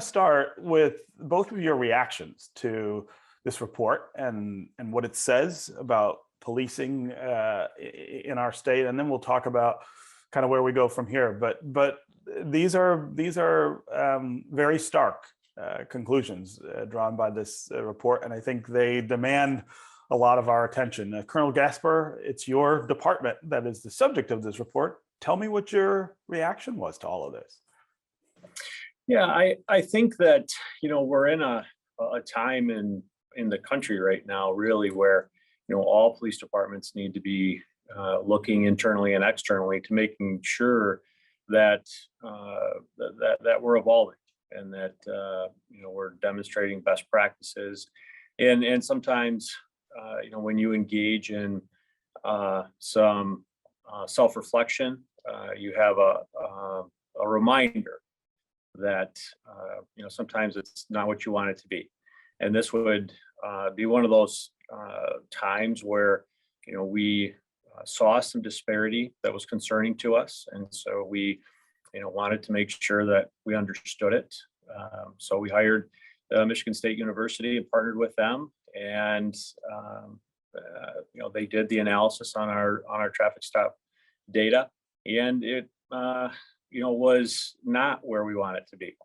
Start with both of your reactions to this report and what it says about policing in our state, and then we'll talk about kind of where we go from here. But these are very stark conclusions drawn by this report, and I think they demand a lot of our attention. Colonel Gasper, it's your department that is the subject of this report. Tell me what your reaction was to all of this. Yeah, I think that, we're in a time in the country right now, really, where, all police departments need to be looking internally and externally to making sure that that we're evolving and that, we're demonstrating best practices. And sometimes, when you engage in some self-reflection, you have a reminder that sometimes it's not what you want it to be, and this would be one of those times where we saw some disparity that was concerning to us, and so we wanted to make sure that we understood it. So we hired Michigan State University and partnered with them, and they did the analysis on our traffic stop data, and it was not where we want it to be.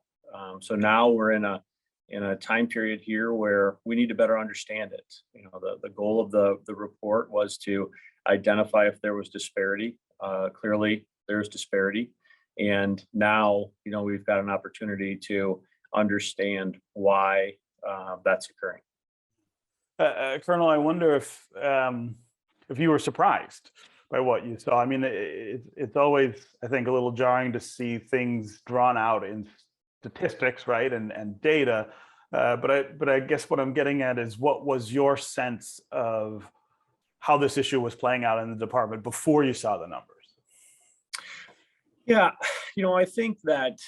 So now we're in a time period here where we need to better understand it. The goal of the report was to identify if there was disparity. Clearly, there's disparity, and now we've got an opportunity to understand why that's occurring. Colonel, I wonder if you were surprised by what you saw. I mean, it's always, I think, a little jarring to see things drawn out in statistics, right, and data. But I guess what I'm getting at is, what was your sense of how this issue was playing out in the department before you saw the numbers? Yeah, I think that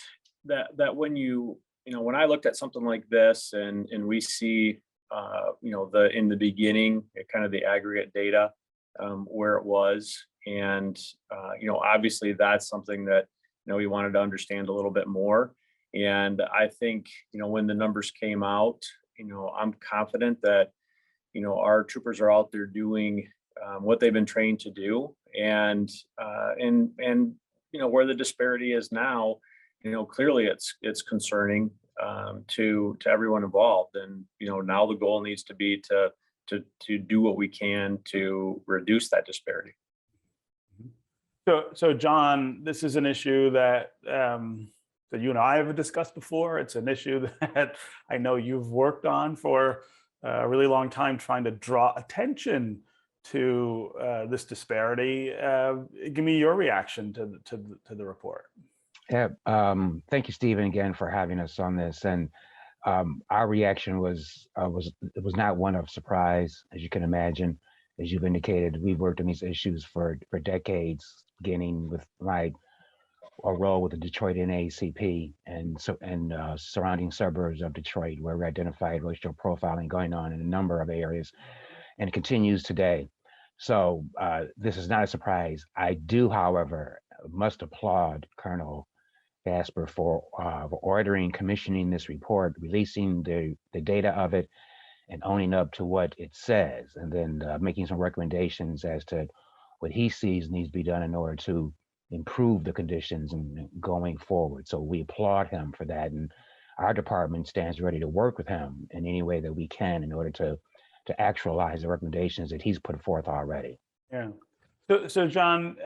when I looked at something like this and we see in the beginning, kind of the aggregate data, where it was, and obviously that's something that we wanted to understand a little bit more. And I think when the numbers came out, I'm confident that our troopers are out there doing what they've been trained to do, and where the disparity is now, clearly it's concerning to everyone involved, and now the goal needs to be to do what we can to reduce that disparity. So John, this is an issue that you and I have discussed before. It's an issue that I know you've worked on for a really long time, trying to draw attention to this disparity. Give me your reaction to the report. Yeah, thank you, Stephen, again for having us on this. And our reaction was not one of surprise, as you can imagine. As you've indicated, we've worked on these issues for decades, beginning with my role with the Detroit NAACP and surrounding suburbs of Detroit, where we identified racial profiling going on in a number of areas, and it continues today. So this is not a surprise. I do, however, must applaud Colonel Gasper for ordering, commissioning this report, releasing the data of it, and owning up to what it says, and then making some recommendations as to what he sees needs to be done in order to improve the conditions and going forward. So we applaud him for that, and our department stands ready to work with him in any way that we can in order to actualize the recommendations that he's put forth already. Yeah. So John,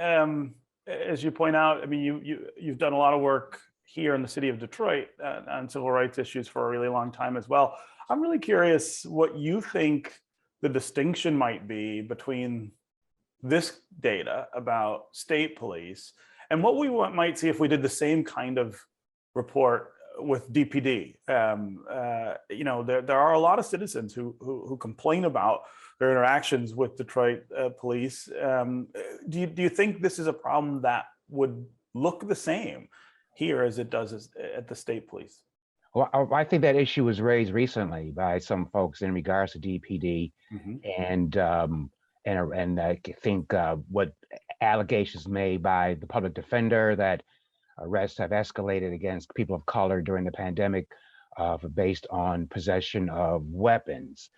as you point out, I mean, you've done a lot of work here in the city of Detroit on civil rights issues for a really long time as well. I'm really curious what you think the distinction might be between this data about state police and what we might see if we did the same kind of report with DPD. There are a lot of citizens who complain about their interactions with Detroit police. Do you think this is a problem that would look the same here as it does at the state police? Well, I think that issue was raised recently by some folks in regards to DPD, and I think what allegations made by the public defender that arrests have escalated against people of color during the pandemic based on possession of weapons.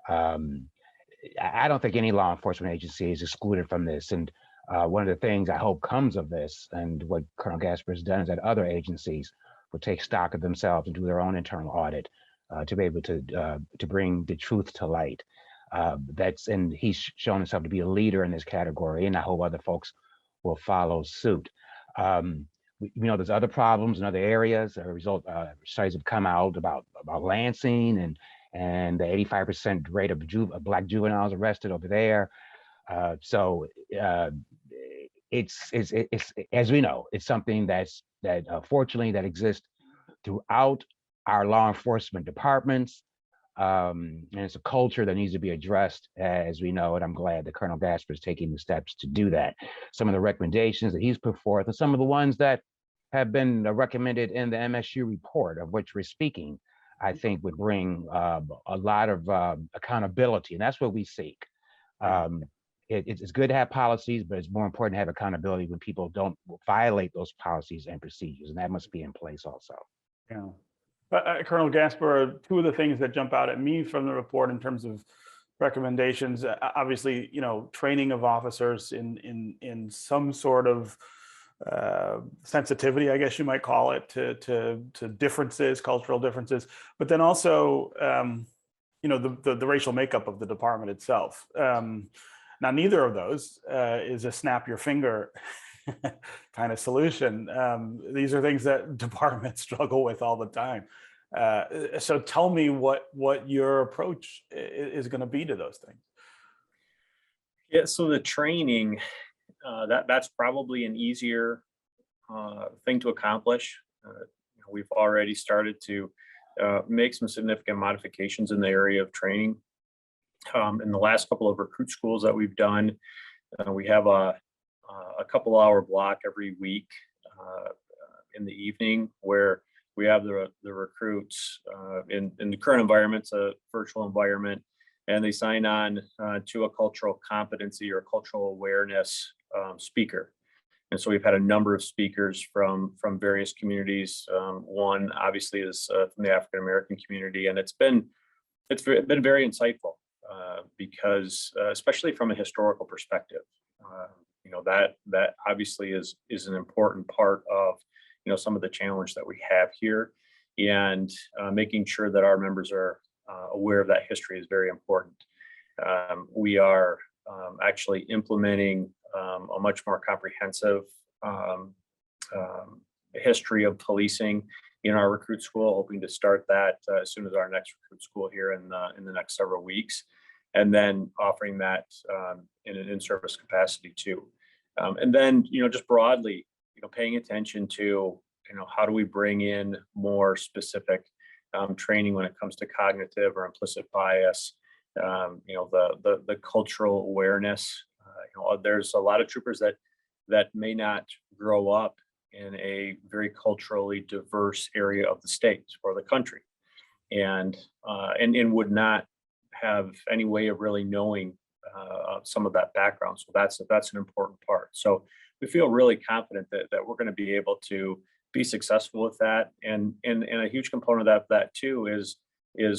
I don't think any law enforcement agency is excluded from this. And one of the things I hope comes of this, and what Colonel Gasper has done, is that other agencies will take stock of themselves and do their own internal audit to be able to bring the truth to light. And he's shown himself to be a leader in this category, and I hope other folks will follow suit. There's other problems in other areas. As a result, studies have come out about Lansing and the 85% rate of Black juveniles arrested over there. It's as we know, it's something that fortunately that exists throughout our law enforcement departments. And it's a culture that needs to be addressed, as we know, and I'm glad that Colonel Gasper is taking the steps to do that. Some of the recommendations that he's put forth and some of the ones that have been recommended in the MSU report, of which we're speaking, I think would bring a lot of accountability, and that's what we seek. It's good to have policies, but it's more important to have accountability when people don't violate those policies and procedures, and that must be in place also. Yeah. But Colonel Gasper, two of the things that jump out at me from the report in terms of recommendations, obviously, training of officers in some sort of sensitivity, I guess you might call it, to differences, cultural differences, but then also, the racial makeup of the department itself. Now, neither of those is a snap your finger kind of solution. These are things that departments struggle with all the time. So tell me what your approach is going to be to those things. Yeah, so the training, that's probably an easier thing to accomplish. We've already started to make some significant modifications in the area of training. In the last couple of recruit schools that we've done, we have a couple-hour block every week in the evening where we have the recruits in the current environment, it's a virtual environment, and they sign on to a cultural competency or cultural awareness speaker. And so we've had a number of speakers from various communities. One obviously is from the African American community, and it's been very insightful because especially from a historical perspective, that obviously is an important part of some of the challenge that we have here, and making sure that our members are aware of that history is very important. We are actually implementing a much more comprehensive history of policing in our recruit school, hoping to start that as soon as our next recruit school here in the next several weeks, and then offering that in an in-service capacity too. And then, just broadly, paying attention to, how do we bring in more specific training when it comes to cognitive or implicit bias, the cultural awareness. There's a lot of troopers that may not grow up in a very culturally diverse area of the state or the country, and would not have any way of really knowing some of that background. So that's an important part. So we feel really confident that we're going to be able to be successful with that. And a huge component of that too is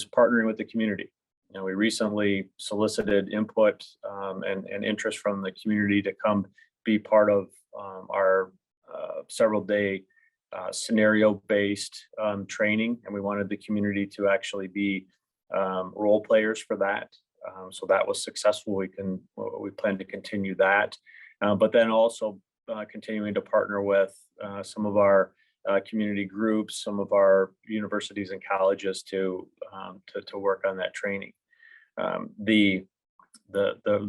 partnering with the community. We recently solicited input and interest from the community to come be part of our several day scenario-based training, and we wanted the community to actually be role players for that. So that was successful. We plan to continue that, but then also continuing to partner with some of our community groups, some of our universities and colleges to work on that training. The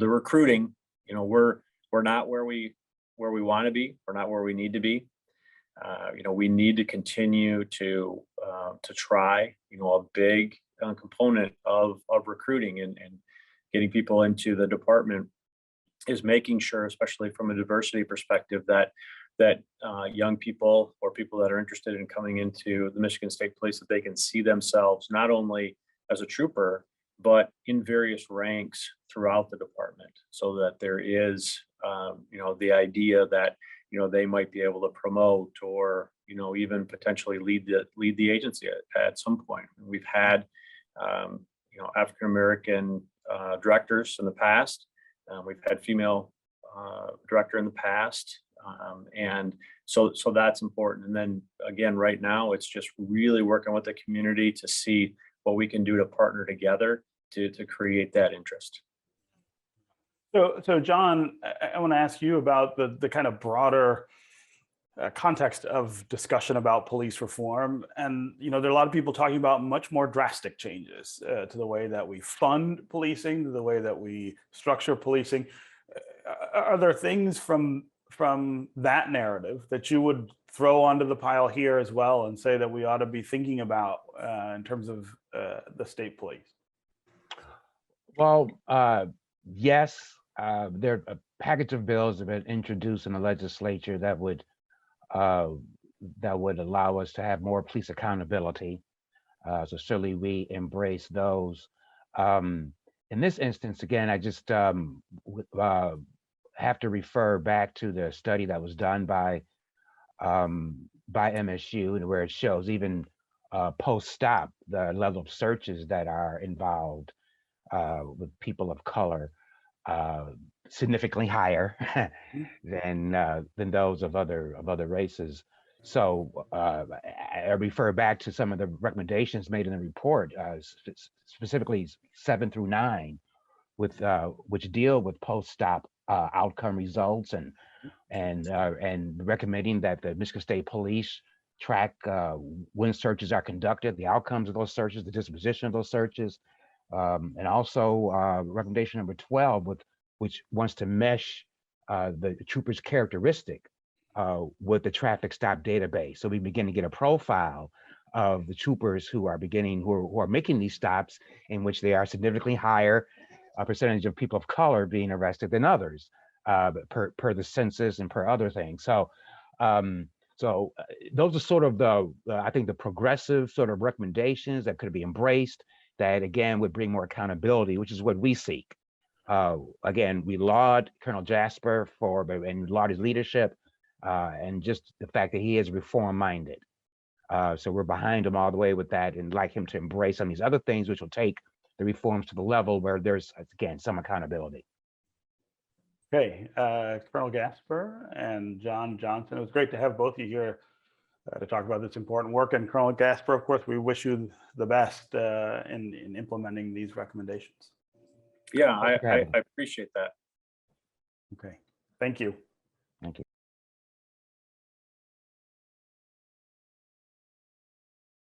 recruiting, we're not where we want to be. We're not where we need to be. We need to continue to try. A big component of recruiting and getting people into the department is making sure, especially from a diversity perspective, that young people or people that are interested in coming into the Michigan State Police, that they can see themselves not only as a trooper, but in various ranks throughout the department, so that there is, the idea that, they might be able to promote or even potentially lead the agency at some point. We've had African American directors in the past. We've had female director in the past, and so that's important. And then again, right now, it's just really working with the community to see what we can do to partner together to create that interest. So John, I want to ask you about the kind of broader context of discussion about police reform. And, there are a lot of people talking about much more drastic changes to the way that we fund policing, to the way that we structure policing. Are there things from that narrative that you would throw onto the pile here as well and say that we ought to be thinking about in terms of the state police? Well, yes, there are a package of bills that have been introduced in the legislature that would allow us to have more police accountability. So certainly we embrace those. In this instance, again, I just have to refer back to the study that was done by MSU, and where it shows even post-stop, the level of searches that are involved with people of color significantly higher than those of other races. So I refer back to some of the recommendations made in the report, specifically 7 through 9, which deal with post-stop outcome results, and recommending that the Michigan State Police track when searches are conducted, the outcomes of those searches, the disposition of those searches, and also recommendation number 12, which wants to mesh the trooper's characteristic with the traffic stop database. So we begin to get a profile of the troopers who are making these stops, in which they are significantly higher percentage of people of color being arrested than others, per the census and per other things. So those are sort of I think the progressive sort of recommendations that could be embraced, that again would bring more accountability, which is what we seek. Again, we laud Colonel Gasper and laud his leadership, and just the fact that he is reform-minded. So we're behind him all the way with that, and like him to embrace some of these other things, which will take the reforms to the level where there's, again, some accountability. Okay, Colonel Gasper and John Johnson, it was great to have both of you here to talk about this important work. And Colonel Gasper, of course, we wish you the best in implementing these recommendations. Yeah, I appreciate that. Okay, thank you.